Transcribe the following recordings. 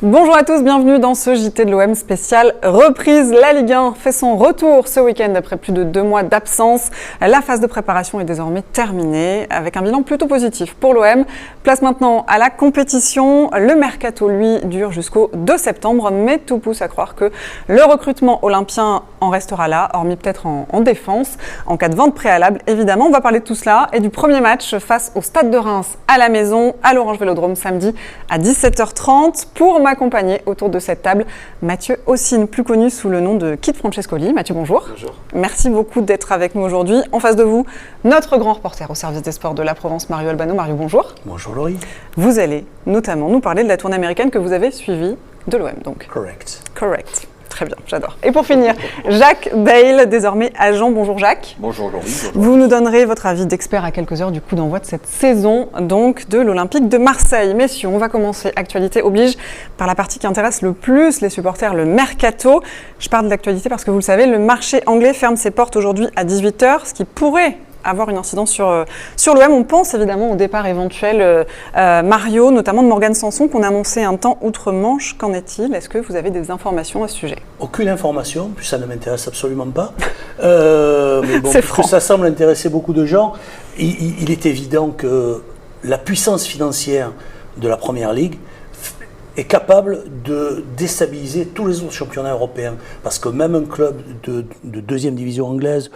Bonjour à tous, bienvenue dans ce JT de l'OM spécial reprise. La Ligue 1 fait son retour ce week-end après plus de 2 mois d'absence. La phase de préparation est désormais terminée avec un bilan plutôt positif pour l'OM. Place maintenant à la compétition. Le mercato, lui, dure jusqu'au 2 septembre, mais tout pousse à croire que le recrutement olympien en restera là, hormis peut-être en défense, en cas de vente préalable, évidemment. On va parler de tout cela et du premier match face au Stade de Reims à la maison, à l'Orange Vélodrome, samedi à 17h30. Pour m'accompagner autour de cette table, Mathieu Ossine, plus connu sous le nom de Kid Francescoli. Mathieu, bonjour. Bonjour. Merci beaucoup d'être avec nous aujourd'hui. En face de vous, notre grand reporter au service des sports de la Provence, Mario Albano. Mario, bonjour. Bonjour Laurie. Vous allez notamment nous parler de la tournée américaine que vous avez suivie de l'OM, donc. Correct. Très bien, j'adore. Et pour finir, Jacques Bayle, désormais agent. Bonjour Jacques. Bonjour Laurie. Vous nous donnerez votre avis d'expert à quelques heures du coup d'envoi de cette saison donc de l'Olympique de Marseille. Messieurs, on va commencer, actualité oblige, par la partie qui intéresse le plus les supporters, le mercato. Je parle de l'actualité parce que vous le savez, le marché anglais ferme ses portes aujourd'hui à 18h, ce qui pourrait avoir une incidence sur l'OM. On pense évidemment au départ éventuel Mario, notamment de Morgan Sanson, qu'on a annoncé un temps outre-Manche. Qu'en est-il? Est-ce que vous avez des informations à ce sujet? Aucune information, puis ça ne m'intéresse absolument pas. Mais bon, puisque ça semble intéresser beaucoup de gens, il est évident que la puissance financière de la Première Ligue est capable de déstabiliser tous les autres championnats européens. Parce que même un club de deuxième division anglaise,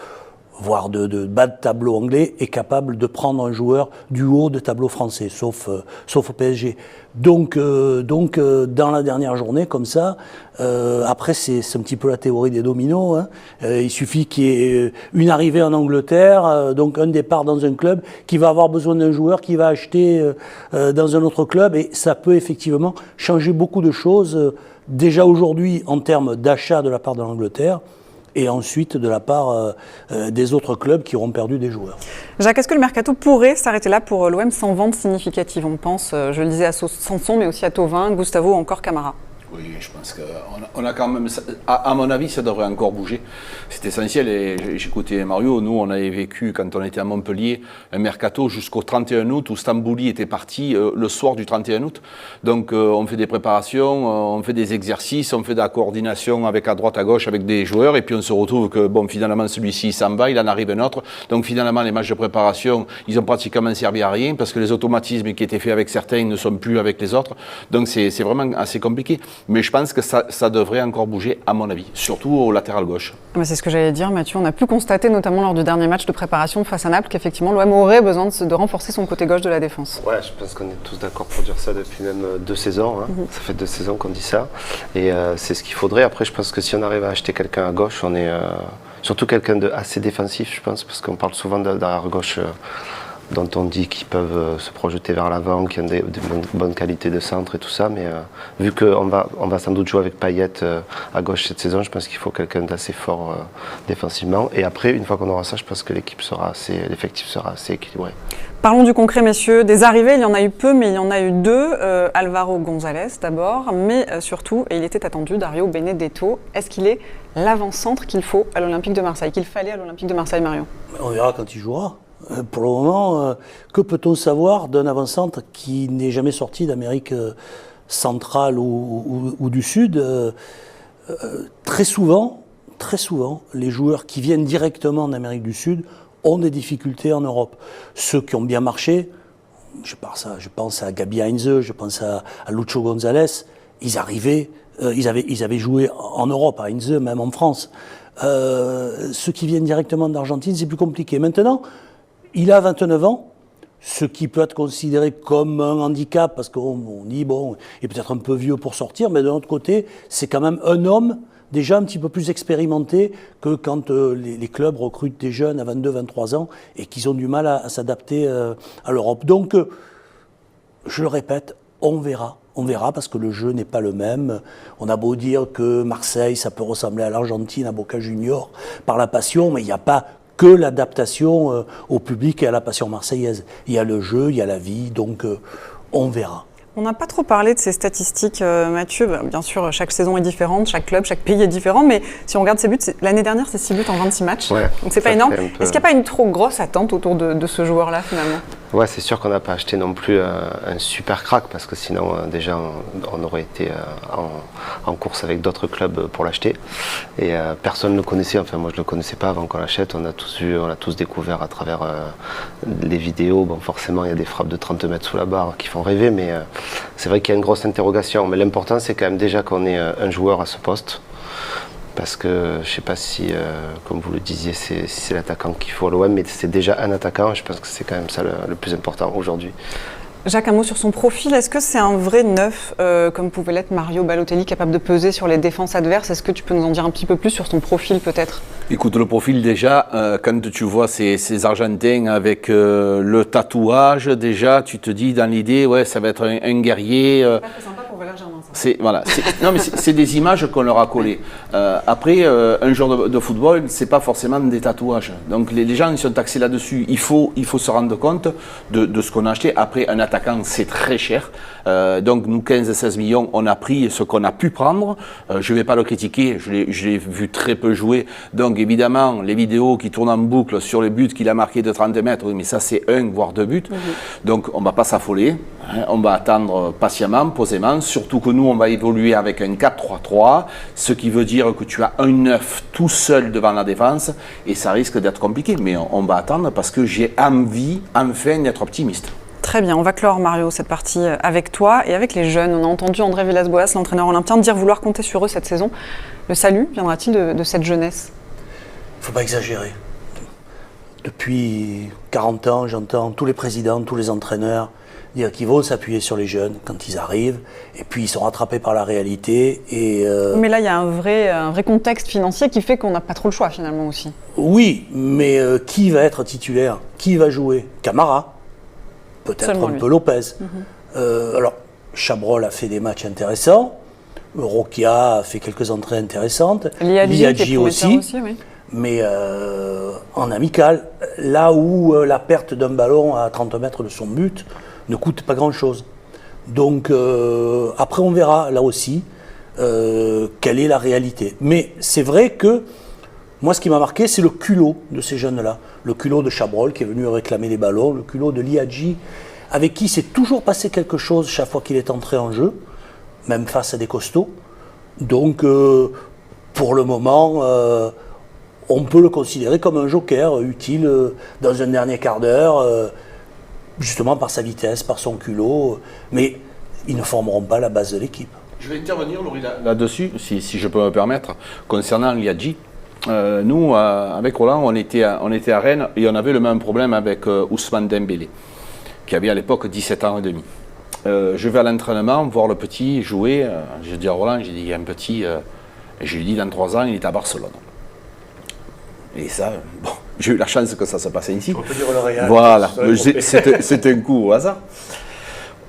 voire de bas de tableau anglais, est capable de prendre un joueur du haut de tableau français, sauf au PSG. Donc, dans la dernière journée, comme ça, après c'est un petit peu la théorie des dominos, hein. Il suffit qu'il y ait une arrivée en Angleterre, donc un départ dans un club qui va avoir besoin d'un joueur qui va acheter dans un autre club, et ça peut effectivement changer beaucoup de choses, déjà aujourd'hui en termes d'achat de la part de l'Angleterre, et ensuite de la part des autres clubs qui auront perdu des joueurs. Jacques, est-ce que le mercato pourrait s'arrêter là pour l'OM sans vente significative? On pense, je le disais, à Sanson, mais aussi à Thauvin, Gustavo ou encore Camara. Oui, je pense qu'on a quand même, à mon avis, ça devrait encore bouger. C'est essentiel, et j'écoutais Mario, nous on avait vécu, quand on était à Montpellier, un mercato jusqu'au 31 août, où Stambouli était parti le soir du 31 août. Donc on fait des préparations, on fait des exercices, on fait de la coordination avec à droite, à gauche, avec des joueurs, et puis on se retrouve que, bon, finalement, celui-ci s'en va, il en arrive un autre. Donc finalement, les matchs de préparation, ils ont pratiquement servi à rien, parce que les automatismes qui étaient faits avec certains ne sont plus avec les autres. Donc c'est vraiment assez compliqué. Mais je pense que ça devrait encore bouger, à mon avis, surtout au latéral gauche. C'est ce que j'allais dire, Mathieu. On a pu constater, notamment lors du dernier match de préparation face à Naples, qu'effectivement l'OM aurait besoin de renforcer son côté gauche de la défense. Ouais, je pense qu'on est tous d'accord pour dire ça depuis même 2 saisons. Hein. Ça fait 2 saisons qu'on dit ça. Et c'est ce qu'il faudrait. Après, je pense que si on arrive à acheter quelqu'un à gauche, on est surtout quelqu'un d'assez défensif, je pense, parce qu'on parle souvent d'arrière gauche. Dont on dit qu'ils peuvent se projeter vers l'avant, qui ont des bonnes qualités de centre et tout ça, mais vu qu'on va sans doute jouer avec Payet à gauche cette saison, je pense qu'il faut quelqu'un d'assez fort défensivement. Et après, une fois qu'on aura ça, je pense que l'effectif sera assez équilibré. Parlons du concret, messieurs. Des arrivées, il y en a eu peu, mais il y en a eu 2. Alvaro González d'abord, mais surtout, et il était attendu, Dario Benedetto. Est-ce qu'il est l'avant-centre qu'il faut à l'Olympique de Marseille, qu'il fallait à l'Olympique de Marseille, Mario? On verra quand il jouera. Pour le moment, que peut-on savoir d'un avant-centre qui n'est jamais sorti d'Amérique centrale ou du Sud? Très souvent, les joueurs qui viennent directement d'Amérique du Sud ont des difficultés en Europe. Ceux qui ont bien marché, je pense à Gabi Heinze, je pense à Lucho González, ils avaient joué en Europe, à Heinze, même en France. Ceux qui viennent directement d'Argentine, c'est plus compliqué. Maintenant, il a 29 ans, ce qui peut être considéré comme un handicap, parce qu'on dit, bon, il est peut-être un peu vieux pour sortir, mais de l'autre côté, c'est quand même un homme déjà un petit peu plus expérimenté que quand les clubs recrutent des jeunes à 22, 23 ans et qu'ils ont du mal à s'adapter à l'Europe. Donc, je le répète, on verra. On verra parce que le jeu n'est pas le même. On a beau dire que Marseille, ça peut ressembler à l'Argentine, à Boca Juniors, par la passion, mais il n'y a pas que l'adaptation au public et à la passion marseillaise. Il y a le jeu, il y a la vie, donc on verra. On n'a pas trop parlé de ces statistiques, Mathieu. Bien sûr, chaque saison est différente, chaque club, chaque pays est différent, mais si on regarde ses buts, l'année dernière, c'est 6 buts en 26 matchs. Ouais, donc c'est pas énorme. Est-ce qu'il n'y a pas une trop grosse attente autour de ce joueur-là, finalement? Ouais, c'est sûr qu'on n'a pas acheté non plus un super crack, parce que sinon, déjà, on aurait été en course avec d'autres clubs pour l'acheter. Et personne ne le connaissait, enfin moi je ne le connaissais pas avant qu'on l'achète. On a tous vu, on l'a tous découvert à travers les vidéos. Bon, forcément, il y a des frappes de 30 mètres sous la barre qui font rêver, mais c'est vrai qu'il y a une grosse interrogation. Mais l'important, c'est quand même déjà qu'on ait un joueur à ce poste. Parce que je ne sais pas si, comme vous le disiez, c'est l'attaquant qu'il faut à l'OM, mais c'est déjà un attaquant. Je pense que c'est quand même ça le plus important aujourd'hui. Jacques, un mot sur son profil. Est-ce que c'est un vrai neuf, comme pouvait l'être Mario Balotelli, capable de peser sur les défenses adverses? Est-ce que tu peux nous en dire un petit peu plus sur son profil, peut-être? Écoute, le profil déjà, quand tu vois ces Argentins avec le tatouage, déjà, tu te dis dans l'idée, ouais, ça va être un guerrier. C'est pas très sympa pour Valère Germain, ça. Voilà, non, mais c'est des images qu'on leur a collées. Après, un joueur de football, c'est pas forcément des tatouages. Donc les gens ils sont taxés là-dessus. Il faut se rendre compte de ce qu'on a acheté. Après, un attaquant, c'est très cher. Donc nous, 15-16 millions, on a pris ce qu'on a pu prendre. Je vais pas le critiquer, je l'ai vu très peu jouer. Donc évidemment, les vidéos qui tournent en boucle sur les buts qu'il a marqués de 30 mètres, oui, mais ça c'est 1 voire 2 buts. Donc on va pas s'affoler, hein, on va attendre patiemment, posément, surtout que nous on va évoluer avec un 4-3-3, ce qui veut dire que tu as un 9 tout seul devant la défense et ça risque d'être compliqué, mais on va attendre parce que j'ai envie enfin d'être optimiste. Très bien, on va clore, Mario, cette partie avec toi et avec les jeunes. On a entendu André Villas-Boas, l'entraîneur olympien, dire vouloir compter sur eux cette saison. Le salut viendra-t-il de cette jeunesse? Il ne faut pas exagérer. Depuis 40 ans, j'entends tous les présidents, tous les entraîneurs dire qu'ils vont s'appuyer sur les jeunes quand ils arrivent, et puis ils sont rattrapés par la réalité. Mais là, il y a un vrai contexte financier qui fait qu'on n'a pas trop le choix, finalement, aussi. Oui, mais qui va être titulaire? Qui va jouer? Camara, peut-être Seulement un lui. peu Lopez. Alors, Chabrol a fait des matchs intéressants, Roquia a fait quelques entrées intéressantes, Liadji aussi. Oui. Mais en amical, là où la perte d'un ballon à 30 mètres de son but ne coûte pas grand-chose. Donc après on verra là aussi quelle est la réalité. Mais c'est vrai que moi ce qui m'a marqué c'est le culot de ces jeunes-là. Le culot de Chabrol qui est venu réclamer les ballons, le culot de Liadji avec qui s'est toujours passé quelque chose chaque fois qu'il est entré en jeu, même face à des costauds. Donc pour le moment... on peut le considérer comme un joker utile dans un dernier quart d'heure, justement par sa vitesse, par son culot, mais ils ne formeront pas la base de l'équipe. Je vais intervenir, Laurie, là-dessus, si je peux me permettre, concernant Liadji. Nous, avec Roland, on était à Rennes et on avait le même problème avec Ousmane Dembélé, qui avait à l'époque 17 ans et demi. Je vais à l'entraînement voir le petit jouer. Je dis à Roland, j'ai dit, il y a un petit, et je lui dis, dans 3 ans, il est à Barcelone. Et ça, bon, j'ai eu la chance que ça se passe ici. On peut dire le Real. Voilà, c'est un coup au hasard.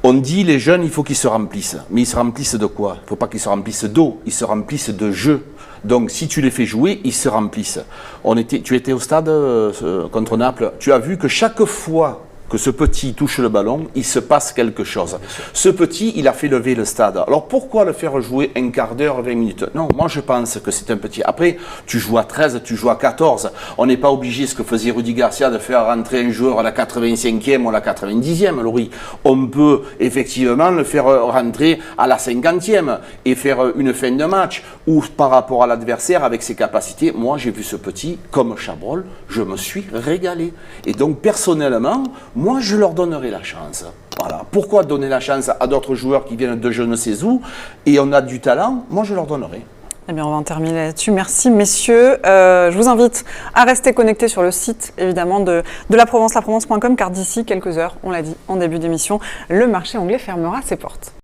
On dit les jeunes, il faut qu'ils se remplissent. Mais ils se remplissent de quoi? Il ne faut pas qu'ils se remplissent d'eau, ils se remplissent de jeu. Donc si tu les fais jouer, ils se remplissent. Tu étais au stade contre Naples, tu as vu que chaque fois que ce petit touche le ballon, il se passe quelque chose. Ce petit, il a fait lever le stade. Alors pourquoi le faire jouer un quart d'heure, 20 minutes? Non, moi je pense que c'est un petit. Après, tu joues à 13, tu joues à 14. On n'est pas obligé, ce que faisait Rudy Garcia, de faire rentrer un joueur à la 85e ou à la 90e, Laurie. On peut effectivement le faire rentrer à la 50e et faire une fin de match. Ou par rapport à l'adversaire, avec ses capacités. Moi, j'ai vu ce petit, comme Chabrol, je me suis régalé. Et donc, personnellement, moi, je leur donnerai la chance. Voilà. Pourquoi donner la chance à d'autres joueurs qui viennent de je ne sais où et on a du talent? Moi, je leur donnerai. Eh bien, on va en terminer là-dessus. Merci, messieurs. Je vous invite à rester connectés sur le site, évidemment, de la Provence, laprovence.com, car d'ici quelques heures, on l'a dit en début d'émission, le marché anglais fermera ses portes.